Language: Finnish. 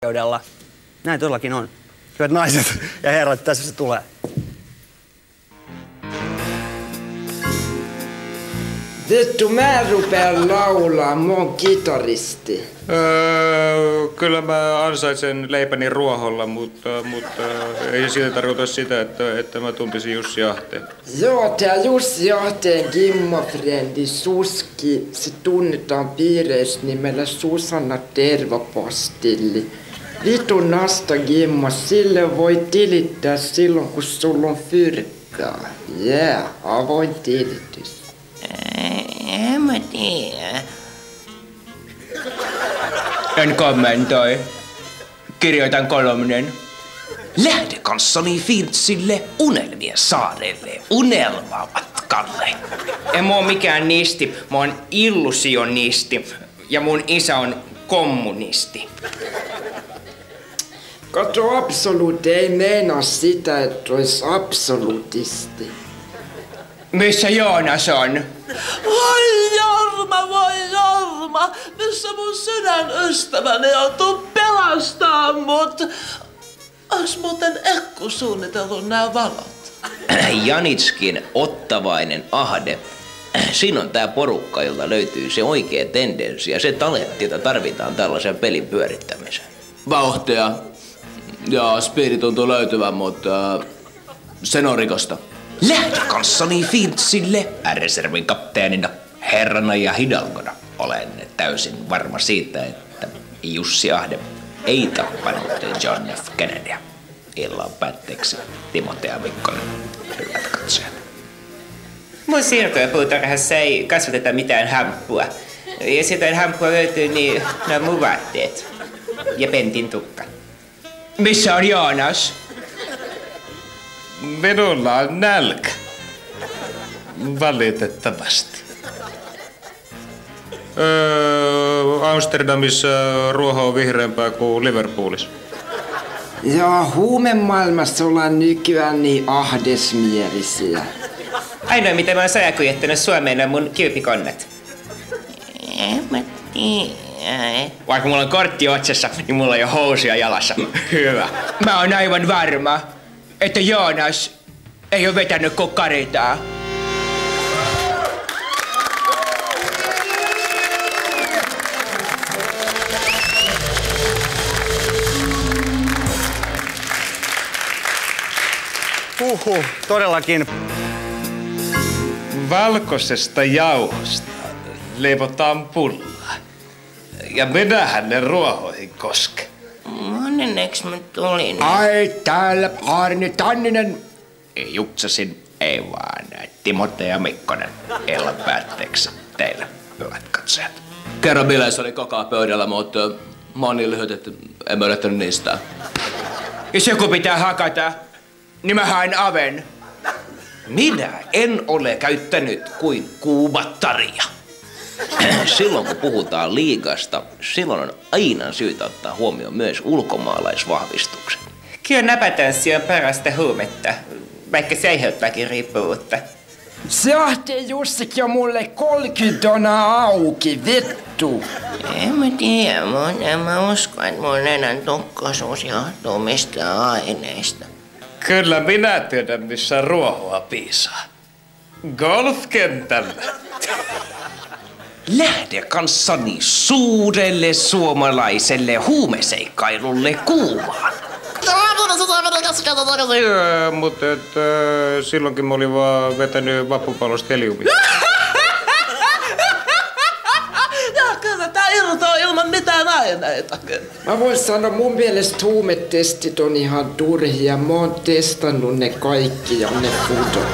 oikeudella. Näin todellakin on. Hyvät naiset ja herrat, tässä se tulee. Vittu, mä rupean laulaa, mä oon kitaristi. Kyllä mä ansaitsen leipäni ruoholla, mutta ei siitä tarkoita sitä, että mä tuntisin Jussi Ahteen. Joo, tää Jussi Ahteen gimmofrendi Suski, se tunnetaan piireissä nimellä Susanna Tervapastilli. Vitu nasta gimmo, sille voi tilittää silloin kun sulla on fyrkkaa. Avoin tilitys. En mä tiedä. En kommentoi. Kirjoitan kolumnin. Lähde kanssani Filtsille unelmien saarelle, unelmamatkalle. En mä oo mikään nisti, mä oon illusionisti ja mun isä on kommunisti. Kato, absoluutti ei meinaa sitä, että ois absolutisti. Missä Joonas on? Voi Jorma, missä mun sydänystäväni joutuu pelastaa mut? Ois muuten Ekku suunnitellut nää valot? Janitskin ottavainen ahde. Siinä on tää porukka, jolta löytyy se oikea tendenssi ja se talentti, jota tarvitaan tällaisen pelin pyörittämiseen. Vauhtia ja speedi tuntuu löytyvän, mutta sen on rikosta. Lähde kanssani Filtsille reservin kapteenina, herrana ja hidalgona. Olen täysin varma siitä, että Jussi Ahde ei tappanut John F. Kennedya. Illan päätteeksi Timotea Mikkonen. Hyvät katsojat. Mun siirtopuutarhassa ei kasvateta mitään hamppua. Ja sieltä hamppua löytyy niin nämä mun vaatteet. Ja Pentin tukka. Missä on Joonas? Minulla on nälkä. Valitettavasti. Amsterdamissa ruoho on vihreämpää kuin Liverpoolissa. Ja huumemaailmassa ollaan nykyään niin ahdesmielisiä. Ainoa mitä mä oon salakuljettanut Suomeen on mun kilpikonnat. En mä tiedä. Vaikka mulla on kortti otsassa, niin mulla on jo housuja jalassa. Hyvä. Mä oon aivan varma, että Joonas ei ole vetänyt kokaritaa. Todellakin. Valkoisesta jauhosta leivotaan pullaa. Ja minähän ne ruohoihin koske. Monenneksi mä tulin? Ai täällä Arni Tanninen. Jutsasin, ei vaan Timotea Mikkonen. Illan päätteeksi teille, hyvät katsojat. Kerran bileissä oli kokaa pöydällä, mutta mä oon niin lyhyt, että en mä yrittänyt niistä. Jos joku pitää hakata, niin mä haen aven. Minä en ole käyttänyt kuin kuubattaria. Silloin kun puhutaan liigasta, silloin on aina syytä ottaa huomioon myös ulkomaalaisvahvistukset. Kyllä napatanssi on parasta huumetta, vaikka se aiheuttaakin riippuvuutta. Se Ahteen Jussikin on mulle 30 donaa auki, vittu. En mä tiedä, en mä usko, että mun nenän tukkoisuus johtuu mistään aineista. Kyllä minä tiedän, missä ruohoa piisaa. Golfkentällä. Lähde kanssani suurelle suomalaiselle huumeseikkailulle Kuubaan. Mutta silloinkin mä olin vaan vetänyt vappupallosta heliumia. Ja kyllä tää irtoaa ilman mitään aineita. Mä voin sanoa, mun mielestä huumetestit on ihan turhia. Mä oon testannut ne kaikki ja ne puto.